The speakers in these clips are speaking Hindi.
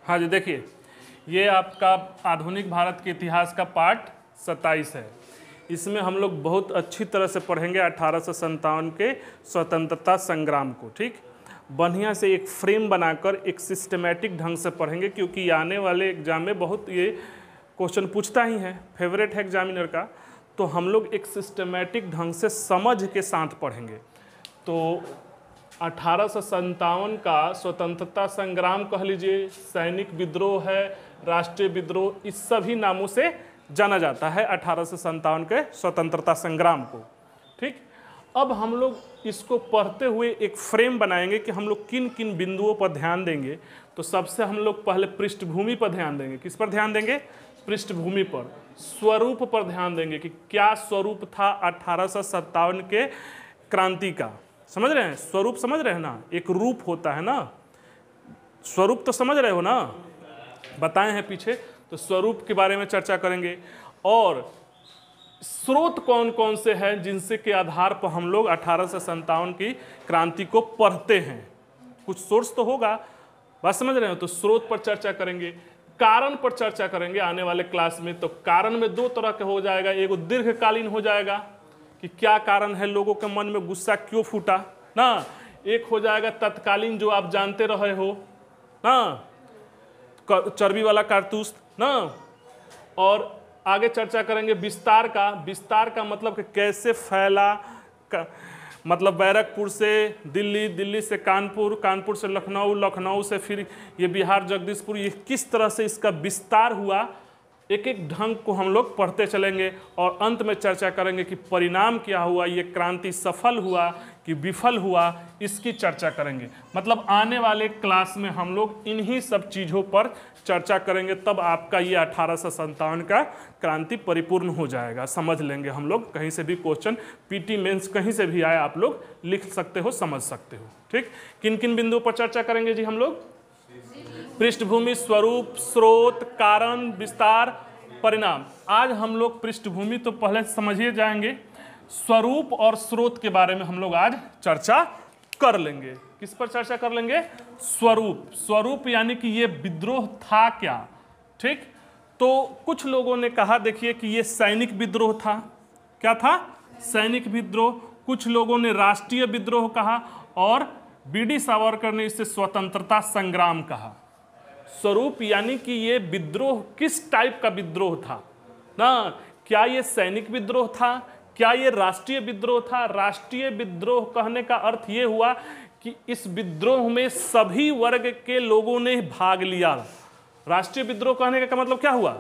हाँ जी, देखिए ये आपका आधुनिक भारत के इतिहास का पार्ट 27 है। इसमें हम लोग बहुत अच्छी तरह से पढ़ेंगे 1857 के स्वतंत्रता संग्राम को। ठीक, बढ़िया से एक फ्रेम बनाकर एक सिस्टमेटिक ढंग से पढ़ेंगे, क्योंकि आने वाले एग्जाम में बहुत ये क्वेश्चन पूछता ही है, फेवरेट है एग्जामिनर का। तो हम लोग एक सिस्टमेटिक ढंग से समझ के साथ पढ़ेंगे। तो 1857 का स्वतंत्रता संग्राम कह लीजिए, सैनिक विद्रोह है, राष्ट्रीय विद्रोह, इस सभी नामों से जाना जाता है 1857 के स्वतंत्रता संग्राम को। ठीक, अब हम लोग इसको पढ़ते हुए एक फ्रेम बनाएंगे कि हम लोग किन किन बिंदुओं पर ध्यान देंगे। तो सबसे हम लोग पहले पृष्ठभूमि पर ध्यान देंगे। किस पर ध्यान देंगे? पृष्ठभूमि पर। स्वरूप पर ध्यान देंगे कि क्या स्वरूप था 1857 के क्रांति का। समझ रहे हैं? स्वरूप समझ रहे हैं ना? एक रूप होता है ना, स्वरूप तो समझ रहे हो ना, बताए हैं पीछे। तो स्वरूप के बारे में चर्चा करेंगे और स्रोत कौन कौन से हैं जिनसे के आधार पर हम लोग 1857 की क्रांति को पढ़ते हैं। कुछ सोर्स तो होगा, बात समझ रहे हो? तो स्रोत पर चर्चा करेंगे, कारण पर चर्चा करेंगे आने वाले क्लास में। तो कारण में दो तरह के हो जाएगा, एक दीर्घकालीन हो जाएगा कि क्या कारण है, लोगों के मन में गुस्सा क्यों फूटा ना। एक हो जाएगा तत्कालीन, जो आप जानते रहे हो ना, चर्बी वाला कारतूस ना। और आगे चर्चा करेंगे विस्तार का। विस्तार का मतलब कि कैसे फैला, मतलब बैरकपुर से दिल्ली, दिल्ली से कानपुर, कानपुर से लखनऊ, लखनऊ से फिर ये बिहार जगदीशपुर, ये किस तरह से इसका विस्तार हुआ। एक एक ढंग को हम लोग पढ़ते चलेंगे और अंत में चर्चा करेंगे कि परिणाम क्या हुआ, ये क्रांति सफल हुआ कि विफल हुआ, इसकी चर्चा करेंगे। मतलब आने वाले क्लास में हम लोग इन्हीं सब चीज़ों पर चर्चा करेंगे, तब आपका ये 1857 का क्रांति परिपूर्ण हो जाएगा। समझ लेंगे हम लोग, कहीं से भी क्वेश्चन पीटी मेंस कहीं से भी आए आप लोग लिख सकते हो, समझ सकते हो। ठीक, किन किन बिंदुओं पर चर्चा करेंगे जी हम लोग? पृष्ठभूमि, स्वरूप, स्रोत, कारण, विस्तार, परिणाम। आज हम लोग पृष्ठभूमि तो पहले समझिए जाएंगे, स्वरूप और स्रोत के बारे में हम लोग आज चर्चा कर लेंगे। किस पर चर्चा कर लेंगे? स्वरूप। स्वरूप यानी कि ये विद्रोह था क्या। ठीक, तो कुछ लोगों ने कहा देखिए कि ये सैनिक विद्रोह था। क्या था? सैनिक विद्रोह। कुछ लोगों ने राष्ट्रीय विद्रोह कहा और बीडी सावरकर ने इसे स्वतंत्रता संग्राम कहा। स्वरूप यानी कि ये विद्रोह किस टाइप का विद्रोह था ना। क्या ये सैनिक विद्रोह था, क्या ये राष्ट्रीय विद्रोह था? राष्ट्रीय विद्रोह कहने का अर्थ ये हुआ कि इस विद्रोह में सभी वर्ग के लोगों ने भाग लिया। राष्ट्रीय विद्रोह कहने का मतलब क्या हुआ?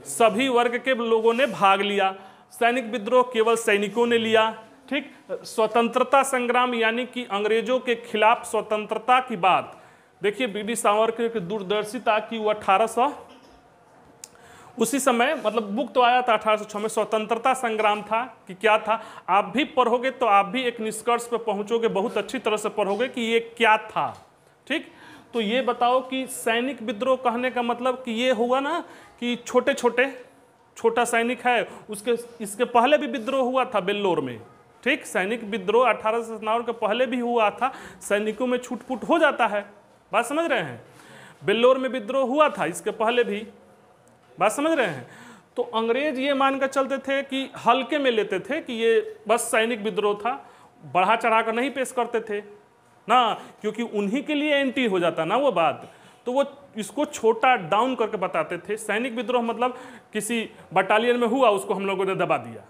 सभी वर्ग के लोगों ने भाग लिया। सैनिक विद्रोह केवल सैनिकों ने लिया। ठीक, स्वतंत्रता संग्राम यानी कि अंग्रेजों के खिलाफ स्वतंत्रता की बात। देखिए बीडी सावरकर की दूरदर्शिता की वो 1800 उसी समय, मतलब बुक तो आया था 1806 में, स्वतंत्रता संग्राम था कि क्या था। आप भी पढ़ोगे तो आप भी एक निष्कर्ष पर पहुंचोगे, बहुत अच्छी तरह से पढ़ोगे कि ये क्या था। ठीक, तो ये बताओ कि सैनिक विद्रोह कहने का मतलब कि ये हुआ ना कि छोटा सैनिक है, उसके इसके पहले भी विद्रोह हुआ था बेल्लोर में। ठीक, सैनिक विद्रोह 1857 के पहले भी हुआ था। सैनिकों में छूट-फूट हो जाता है, बात समझ रहे हैं। बेल्लोर में विद्रोह हुआ था इसके पहले भी, बात समझ रहे हैं। तो अंग्रेज ये मानकर चलते थे कि हल्के में लेते थे कि ये बस सैनिक विद्रोह था, बढ़ा चढ़ा कर नहीं पेश करते थे ना, क्योंकि उन्हीं के लिए एंटी हो जाता ना वो बात। तो वो इसको छोटा डाउन करके बताते थे। सैनिक विद्रोह मतलब किसी बटालियन में हुआ, उसको हम लोगों ने दबा दिया।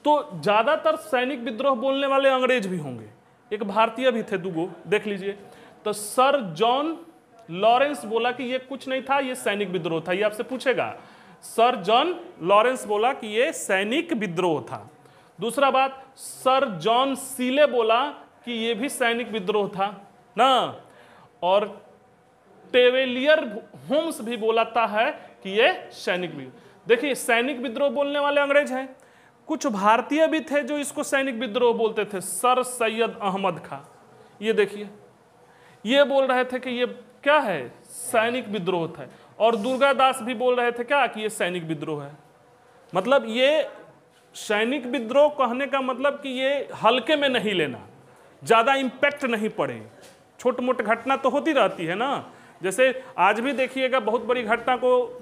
तो ज़्यादातर सैनिक विद्रोह बोलने वाले अंग्रेज भी होंगे, एक भारतीय भी थे, दूगो, देख लीजिए। तो सर जॉन लॉरेंस बोला कि ये कुछ नहीं था, ये सैनिक विद्रोह था। ये आपसे पूछेगा, सर जॉन लॉरेंस बोला कि ये सैनिक विद्रोह था। दूसरा बात, सर जॉन सीले बोला कि ये भी सैनिक विद्रोह था ना। और टेवेलियर होम्स भी बोलाता है कि ये सैनिक विद्रोह। देखिए सैनिक विद्रोह बोलने वाले अंग्रेज हैं, कुछ भारतीय भी थे जो इसको सैनिक विद्रोह बोलते थे। सर सैयद अहमद खां, ये देखिए, ये बोल रहे थे कि ये क्या है, सैनिक विद्रोह था। और दुर्गादास भी बोल रहे थे क्या कि ये सैनिक विद्रोह है। मतलब ये सैनिक विद्रोह कहने का मतलब कि ये हल्के में नहीं लेना, ज़्यादा इम्पैक्ट नहीं पड़े। छोट मोट घटना तो होती रहती है ना, जैसे आज भी देखिएगा बहुत बड़ी घटना को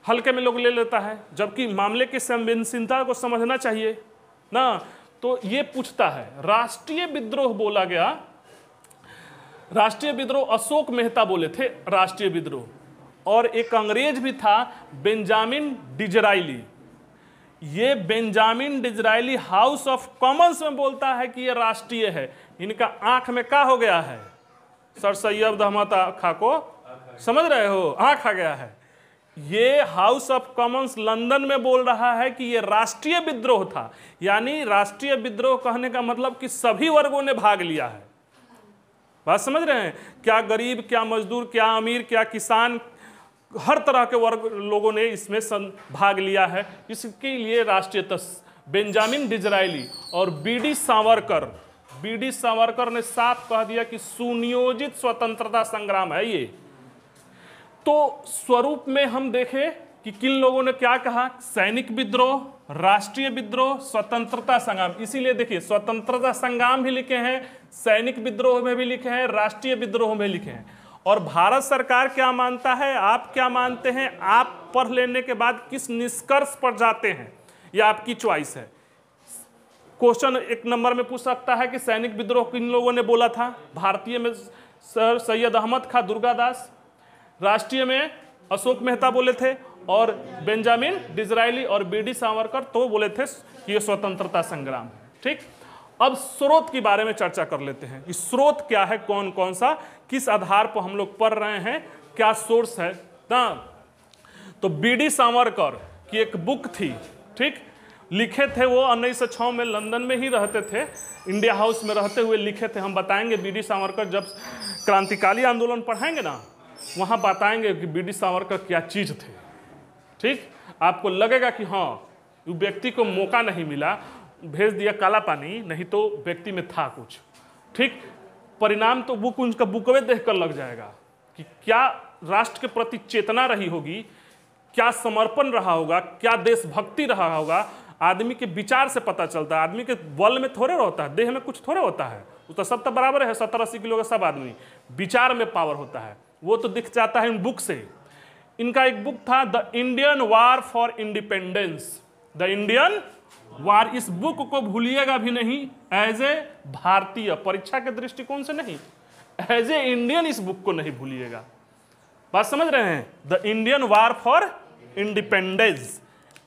हल्के में लोग ले लेता है, जबकि मामले की संवेदनशीलता को समझना चाहिए ना। तो ये पूछता है, राष्ट्रीय विद्रोह बोला गया, राष्ट्रीय विद्रोह अशोक मेहता बोले थे राष्ट्रीय विद्रोह, और एक अंग्रेज भी था बेंजामिन डिजराइली। ये Benjamin Disraeli house of Commons में बोलता है कि ये राष्ट्रीय है। इनका आंख में क्या हो गया है? सर सैयद अहमद खां को समझ रहे हो, आंख आ गया है। ये हाउस ऑफ कॉमन्स लंदन में बोल रहा है कि ये राष्ट्रीय विद्रोह था। यानी राष्ट्रीय विद्रोह कहने का मतलब कि सभी वर्गों ने भाग लिया है। बात समझ रहे हैं? क्या गरीब, क्या मजदूर, क्या अमीर, क्या किसान, हर तरह के वर्ग लोगों ने इसमें भाग लिया है। इसके लिए राष्ट्रीय बेंजामिन डिजराइली और बीडी सावरकर ने साफ कह दिया कि सुनियोजित स्वतंत्रता संग्राम है ये। तो स्वरूप में हम देखें कि किन लोगों ने क्या कहा, सैनिक विद्रोह, राष्ट्रीय विद्रोह, स्वतंत्रता संग्राम। इसीलिए देखिए स्वतंत्रता संग्राम भी लिखे हैं, सैनिक विद्रोह में भी लिखे हैं, राष्ट्रीय विद्रोह में लिखे हैं। और भारत सरकार क्या मानता है, आप क्या मानते हैं, आप पढ़ लेने के बाद किस निष्कर्ष पर जाते हैं, यह आपकी चॉइस है। क्वेश्चन 1 नंबर में पूछ सकता है कि सैनिक विद्रोह किन लोगों ने बोला था। भारतीय में सर सैयद अहमद खां दुर्गादास, राष्ट्रीय में अशोक मेहता बोले थे, और बेंजामिन डिजराइली और बीडी सावरकर तो बोले थे कि ये स्वतंत्रता संग्राम है। ठीक, अब स्रोत के बारे में चर्चा कर लेते हैं। इस स्रोत क्या है, कौन कौन सा, किस आधार पर हम लोग पढ़ रहे हैं, क्या सोर्स है ना। तो बीडी सावरकर की एक बुक थी, ठीक, लिखे थे वो 1906 में, लंदन में ही रहते थे, इंडिया हाउस में रहते हुए लिखे थे। हम बताएंगे बीडी सावरकर, जब क्रांतिकाली आंदोलन पढ़ाएंगे ना, वहाँ बताएंगे कि बीडी सावरकर क्या चीज़ थे। ठीक, आपको लगेगा कि हाँ व्यक्ति को मौका नहीं मिला, भेज दिया काला पानी, नहीं तो व्यक्ति में था कुछ। ठीक, परिणाम तो बुक उनका बुकवे देखकर लग जाएगा कि क्या राष्ट्र के प्रति चेतना रही होगी, क्या समर्पण रहा होगा, क्या देशभक्ति रहा होगा। आदमी के विचार से पता चलता है, आदमी के बल में थोड़े होता है, देह में कुछ थोड़े होता है, वो तो सब तो बराबर है, 70-80 किलो का सब आदमी, विचार में पावर होता है, वो तो दिख जाता है इन बुक से। इनका एक बुक था the Indian war for independence, the Indian वार। इस बुक को भूलिएगा भी नहीं, एज ए भारतीय, परीक्षा के दृष्टिकोण से नहीं, एज ए इंडियन इस बुक को नहीं भूलिएगा। बात समझ रहे हैं? The Indian war for independence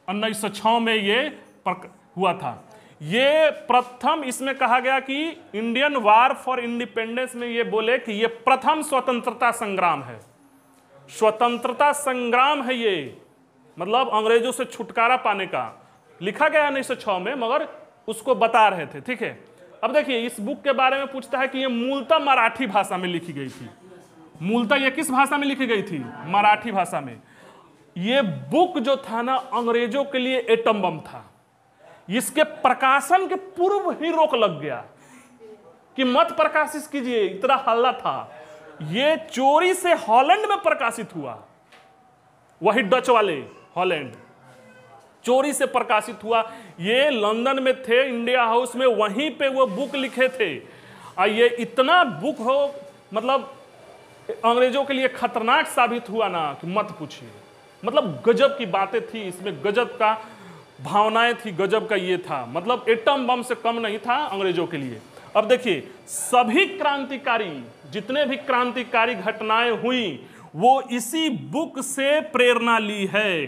1906 में ये हुआ था। ये प्रथम, इसमें कहा गया कि इंडियन वार फॉर इंडिपेंडेंस में ये बोले कि ये प्रथम स्वतंत्रता संग्राम है, स्वतंत्रता संग्राम है ये, मतलब अंग्रेजों से छुटकारा पाने का। लिखा गया 1906 में, मगर उसको बता रहे थे। ठीक है, अब देखिए इस बुक के बारे में पूछता है कि ये मूलतः मराठी भाषा में लिखी गई थी। मूलतः ये किस भाषा में लिखी गई थी? मराठी भाषा में। ये बुक जो था ना, अंग्रेजों के लिए एटम बम था। इसके प्रकाशन के पूर्व ही रोक लग गया कि मत प्रकाशित कीजिए, इतना हल्ला था। ये चोरी से हॉलैंड में प्रकाशित हुआ, वही डच वाले हॉलैंड, चोरी से प्रकाशित हुआ। ये लंदन में थे, इंडिया हाउस में, वहीं पे वो बुक लिखे थे। और ये इतना बुक हो, मतलब अंग्रेजों के लिए खतरनाक साबित हुआ ना कि मत पूछिए। मतलब गजब की बातें थी इसमें, गजब का भावनाएं थी, गजब का ये था, मतलब एटम बम से कम नहीं था अंग्रेजों के लिए। अब देखिए सभी क्रांतिकारी, जितने भी क्रांतिकारी घटनाएं हुई, वो इसी बुक से प्रेरणा ली है,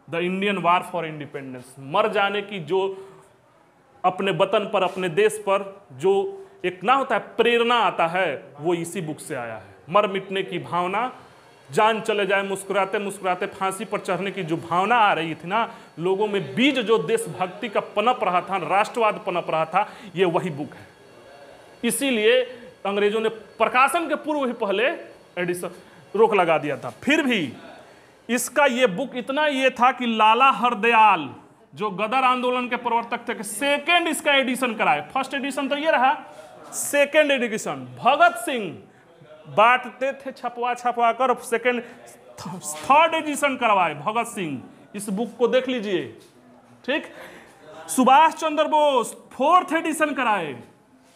the Indian war for independence. मर जाने की जो अपने वतन पर, अपने देश पर जो एक ना होता है प्रेरणा आता है, वो इसी बुक से आया है। मर मिटने की भावना, जान चले जाए मुस्कुराते मुस्कुराते फांसी पर चढ़ने की जो भावना आ रही थी ना लोगों में, बीज जो देशभक्ति का पनप रहा था, राष्ट्रवाद पनप रहा था, ये वही बुक है। इसीलिए अंग्रेजों ने प्रकाशन के पूर्व ही पहले एडिशन रोक लगा दिया था। फिर भी इसका ये बुक इतना ये था कि लाला हरदयाल जो गदर आंदोलन के प्रवर्तक थे, सेकेंड इसका एडिशन कराए। फर्स्ट एडिशन तो ये रहा, सेकेंड एडिशन भगत सिंह बांटते थे छपवा छपवा कर, सेकेंड थर्ड एडिशन करवाए भगत सिंह। इस बुक को देख लीजिए। ठीक, सुभाष चंद्र बोस फोर्थ एडिशन कराए।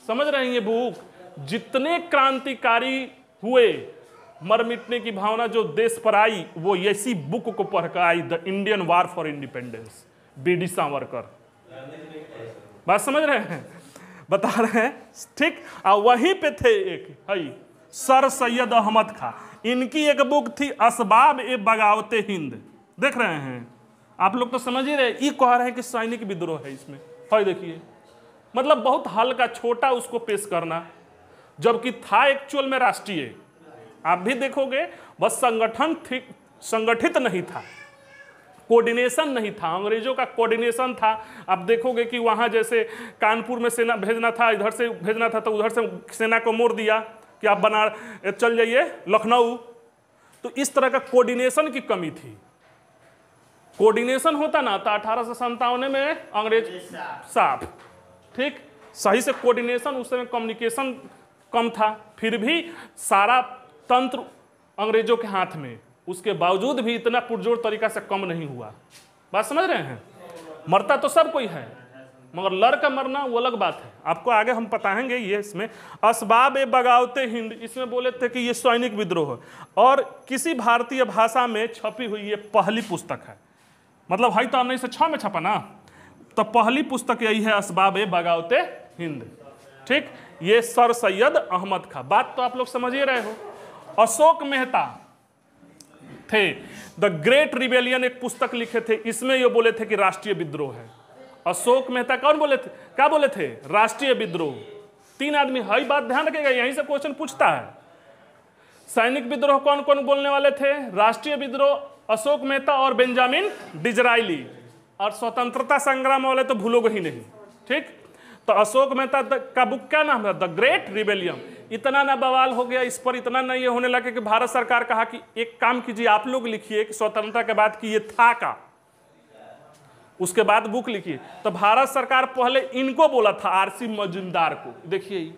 समझ रहे हैं? ये बुक जितने क्रांतिकारी हुए मर मिटने की भावना जो देश पर आई वो ऐसी बुक को पढ़कर आई, the Indian war for independence, BD Savarkar. बात समझ रहे हैं, बता रहे हैं, ठीक। और वहीं पे थे एक है सर सैयद अहमद खां, इनकी एक बुक थी असबाब ए बगावते हिंद। देख रहे हैं आप लोग, तो समझ ही रहे, ये कह रहे हैं कि सैनिक विद्रोह है इसमें, है देखिए, मतलब बहुत हल्का छोटा उसको पेश करना, जबकि था एक्चुअल में राष्ट्रीय। आप भी देखोगे बस संगठित नहीं था, कोऑर्डिनेशन नहीं था, अंग्रेजों का कोऑर्डिनेशन था। आप देखोगे कि वहां जैसे कानपुर में सेना भेजना था, इधर से भेजना था, तो उधर से सेना को मोड़ दिया कि आप चल जाइए लखनऊ। तो इस तरह का कोऑर्डिनेशन की कमी थी। कोऑर्डिनेशन होता ना तो 1857 में अंग्रेज साफ, ठीक, सही से कोऑर्डिनेशन, उस समय कम्युनिकेशन कम था, फिर भी सारा तंत्र अंग्रेजों के हाथ में, उसके बावजूद भी इतना पुरजोर तरीका से कम नहीं हुआ। बात समझ रहे हैं, मरता तो सब कोई है, मगर लड़ का मरना वो अलग बात है। आपको आगे हम बताएंगे ये। इसमें असबाब ए बगावते हिंद, इसमें बोले थे कि ये सैनिक विद्रोह और किसी भारतीय भाषा में छपी हुई ये पहली पुस्तक है, मतलब है तो 1906 में छपा ना, तो पहली पुस्तक यही है असबाब ए बगावते हिंद, ठीक। ये सर सैयद अहमद खां, बात तो आप लोग समझ ही रहे हो। अशोक मेहता थे, द ग्रेट रिबेलियन एक पुस्तक लिखे थे, इसमें ये बोले थे कि राष्ट्रीय विद्रोह है। अशोक मेहता कौन बोले थे, क्या बोले थे, राष्ट्रीय विद्रोह। 3 आदमी, हई बात ध्यान रखिएगा, यहीं से क्वेश्चन पूछता है। सैनिक विद्रोह कौन कौन बोलने वाले थे, राष्ट्रीय विद्रोह अशोक मेहता और बेंजामिन डिजराइली, और स्वतंत्रता संग्राम वाले तो भूलोगे ही नहीं, ठीक। तो अशोक मेहता का बुक क्या नाम है, द ग्रेट रिबेलियन। इतना ना बवाल हो गया इस पर, इतना ना ये होने लगे कि भारत सरकार कहा कि एक काम कीजिए, आप लोग लिखिए कि स्वतंत्रता के बाद कि ये था का, उसके बाद बुक लिखिए। तो भारत सरकार पहले इनको बोला था, आरसी मजुमदार को, देखिए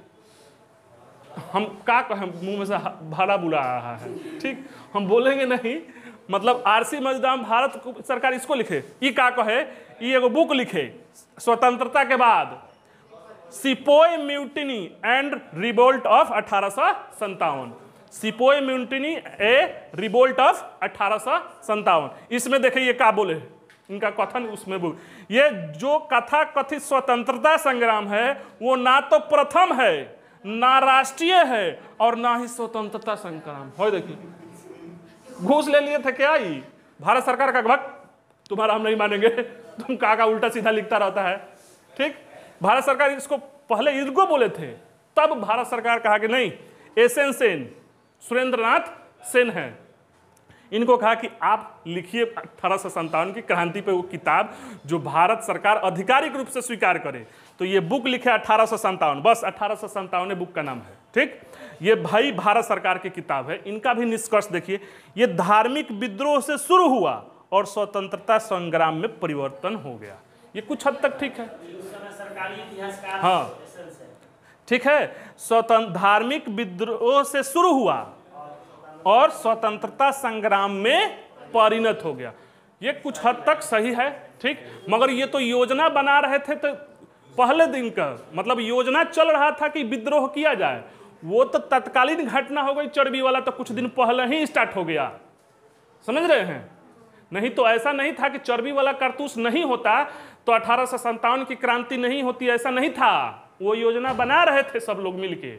हम क्या कहें, मुंह में से भाड़ा बुला रहा है, ठीक, हम बोलेंगे नहीं, मतलब आरसी मजुमदार, भारत सरकार इसको लिखे, ये क्या कहे, ये एगो बुक लिखे स्वतंत्रता के बाद, sepoy mutiny and revolt of 1857, sepoy mutiny A revolt of 1857। इसमें देखिए ये क्या बोले, इनका कथन उसमें बोल, ये जो कथा कथित स्वतंत्रता संग्राम है वो ना तो प्रथम है, ना राष्ट्रीय है, और ना ही स्वतंत्रता संग्राम हो। देखिए घूस ले लिए थे क्या, ही भारत सरकार का भक्त, तुम्हारा हम नहीं मानेंगे, तुम का उल्टा सीधा लिखता रहता है, ठीक। भारत सरकार इसको पहले इनको बोले थे, तब भारत सरकार कहा कि नहीं, एसएन सेन, सुरेंद्रनाथ सेन है, इनको कहा कि आप लिखिए 1857 की क्रांति पे वो किताब जो भारत सरकार आधिकारिक रूप से स्वीकार करे। तो ये बुक लिखे 1857, बस 1857 बुक का नाम है, ठीक। ये भाई भारत सरकार की किताब है। इनका भी निष्कर्ष देखिए, ये धार्मिक विद्रोह से शुरू हुआ और स्वतंत्रता संग्राम में परिवर्तन हो गया। ये कुछ हद तक ठीक है, हाँ ठीक है। धार्मिक विद्रोह से शुरू हुआ और स्वतंत्रता संग्राम में परिणत हो गया, ये कुछ हद तक सही है, ठीक। मगर ये तो योजना बना रहे थे, तो पहले दिन का मतलब योजना चल रहा था कि विद्रोह किया जाए, वो तो तत्कालीन घटना हो गई। चर्बी वाला तो कुछ दिन पहले ही स्टार्ट हो गया, समझ रहे हैं। नहीं तो ऐसा नहीं था कि चर्बी वाला कारतूस नहीं होता तो 1857 की क्रांति नहीं होती, ऐसा नहीं था। वो योजना बना रहे थे सब लोग मिलके,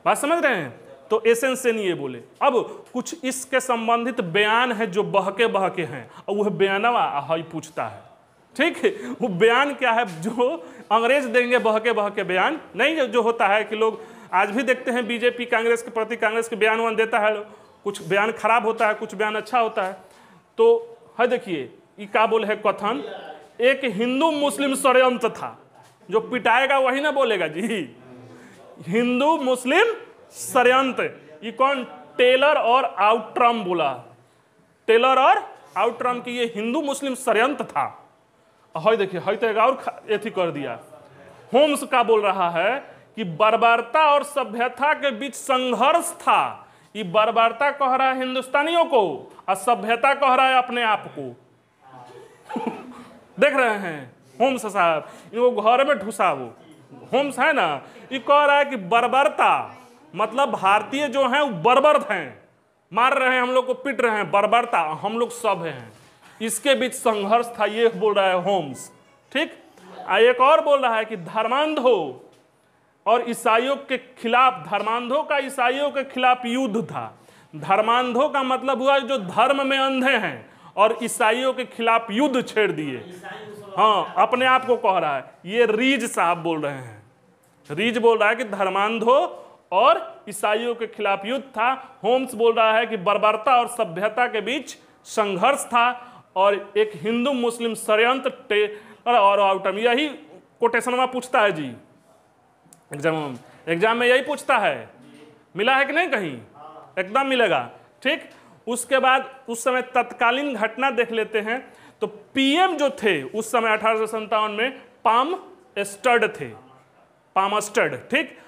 बात समझ रहे हैं। तो एसेंस से नहीं ये बोले। अब कुछ इसके संबंधित बयान है जो बहके बहके हैं, और वह बयानवा हई पूछता है, ठीक है। वो बयान क्या है जो अंग्रेज देंगे, बहके बहके बयान नहीं। जो होता है कि लोग आज भी देखते हैं बीजेपी कांग्रेस के प्रति, कांग्रेस के बयान वान देता है, कुछ बयान खराब होता है, कुछ बयान अच्छा होता है। तो है देखिए ये क्या बोले है कथन, एक हिंदू मुस्लिम षड्यंत्र था, जो पिटाएगा वही ना बोलेगा जी, हिंदू मुस्लिम षड्यंत्र। ये कौन, टेलर और आउट्रम बोला, टेलर और आउट्रम की ये हिंदू मुस्लिम षड्यंत्र था। है देखिए है तो और एथी कर दिया। होम्स का बोल रहा है कि बर्बरता और सभ्यता के बीच संघर्ष था। ये बर्बरता कह रहा है हिंदुस्तानियों को और सभ्यता कह रहा है अपने आप को। देख रहे हैं होम्स साहब, इनको घर में ढुसा वो होम्स है ना, ये कह रहा है कि बर्बरता मतलब भारतीय जो हैं वो बर्बर हैं, मार रहे हैं हम लोग को, पीट रहे हैं, बर्बरता, हम लोग सब हैं। इसके बीच संघर्ष था, ये बोल रहा है होम्स। ठीक, एक और बोल रहा है कि धर्मांधों और ईसाइयों के खिलाफ, धर्मांधों का ईसाइयों के खिलाफ युद्ध था। धर्मांधों का मतलब हुआ जो धर्म में अंधे हैं, और ईसाइयों के खिलाफ युद्ध छेड़ दिए। हाँ, अपने आप को कह रहा है, ये रीज साहब बोल रहे हैं। रीज बोल रहा है कि धर्मांधों और ईसाइयों के खिलाफ युद्ध था। होम्स बोल रहा है कि बर्बरता और सभ्यता के बीच संघर्ष था, और एक हिंदू मुस्लिम षड्यंत्र और आउटम। यही कोटेशन में पूछता है जी, एग्जाम में यही पूछता है। मिला है कि नहीं कहीं? एकदम मिलेगा। ठीक, उसके बाद उस समय तत्कालीन घटना देख लेते हैं। तो पीएम जो थे उस समय 1857 में पामस्टर्ड थे, पामस्टर्ड। ठीक,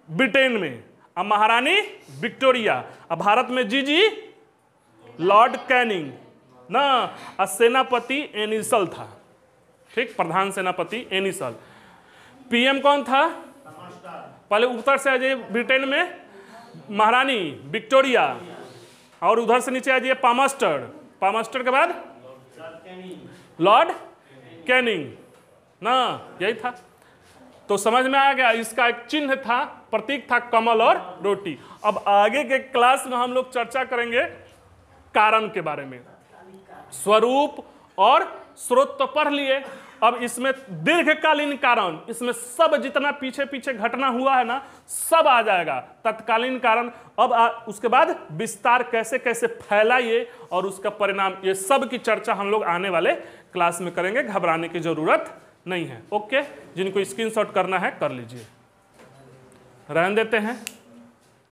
ब्रिटेन में। अब महारानी विक्टोरिया। अब भारत में जी लॉर्ड कैनिंग ना। सेनापति एनिसल था। ठीक, प्रधान सेनापति एनिसल। पीएम कौन था? पहले उत्तर से आ जाइए, ब्रिटेन में महारानी विक्टोरिया, और उधर से नीचे आ जाइए पामस्टर्ड। पामस्टर्ड के बाद लॉर्ड कैनिंग ना, यही था। तो समझ में आ गया, इसका एक चिन्ह था, प्रतीक था कमल और रोटी। अब आगे के क्लास में हम लोग चर्चा करेंगे कारण के बारे में। स्वरूप और स्रोत तो पढ़ लिए, अब इसमें दीर्घकालीन कारण, इसमें सब जितना पीछे पीछे घटना हुआ है ना, सब आ जाएगा। तत्कालीन कारण, अब उसके बाद विस्तार कैसे कैसे फैला ये, और उसका परिणाम, ये सब की चर्चा हम लोग आने वाले क्लास में करेंगे। घबराने की जरूरत नहीं है। ओके, जिनको स्क्रीनशॉट करना है कर लीजिए, रहने देते हैं।